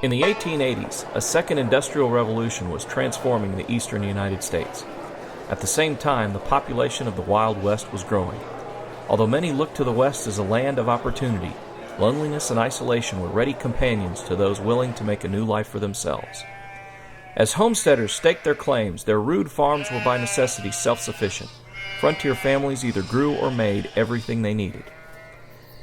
In the 1880s, a second industrial revolution was transforming the eastern United States. At the same time, the population of the Wild West was growing. Although many looked to the West as a land of opportunity, loneliness and isolation were ready companions to those willing to make a new life for themselves. As homesteaders staked their claims, their rude farms were by necessity self-sufficient. Frontier families either grew or made everything they needed.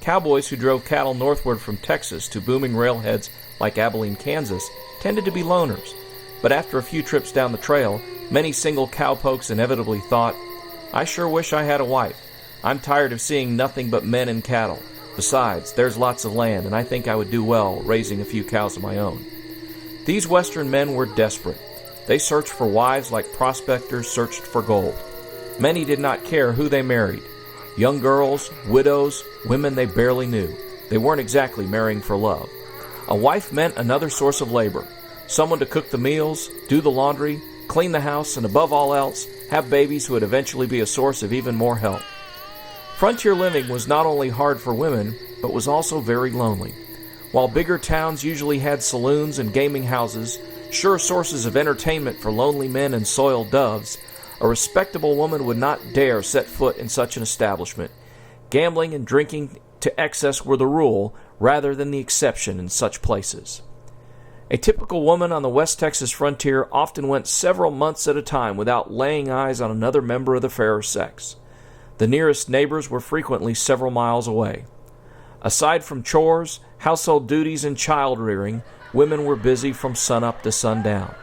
Cowboys who drove cattle northward from Texas to booming railheads like Abilene, Kansas, tended to be loners, but after a few trips down the trail, many single cowpokes inevitably thought, "I sure wish I had a wife. I'm tired of seeing nothing but men and cattle. Besides, there's lots of land, and I think I would do well raising a few cows of my own." These Western men were desperate. They searched for wives like prospectors searched for gold. Many did not care who they married. Young girls, widows, women they barely knew. They weren't exactly marrying for love. A wife meant another source of labor, someone to cook the meals, do the laundry, clean the house, and above all else, have babies who would eventually be a source of even more help. Frontier living was not only hard for women, but was also very lonely. While bigger towns usually had saloons and gaming houses, sure sources of entertainment for lonely men and soiled doves, a respectable woman would not dare set foot in such an establishment. Gambling and drinking to excess were the rule, rather than the exception in such places. A typical woman on the West Texas frontier often went several months at a time without laying eyes on another member of the fairer sex. The nearest neighbors were frequently several miles away. Aside from chores, household duties, and child rearing, women were busy from sunup to sundown.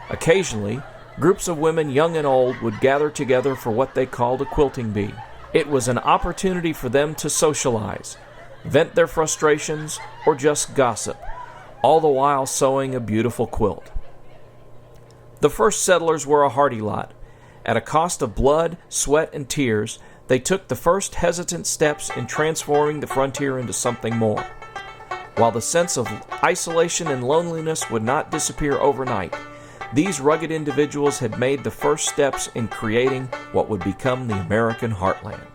Occasionally, groups of women, young and old, would gather together for what they called a quilting bee. It was an opportunity for them to socialize, vent their frustrations, or just gossip, all the while sewing a beautiful quilt. The first settlers were a hardy lot. At a cost of blood, sweat, and tears, they took the first hesitant steps in transforming the frontier into something more. While the sense of isolation and loneliness would not disappear overnight, these rugged individuals had made the first steps in creating what would become the American heartland.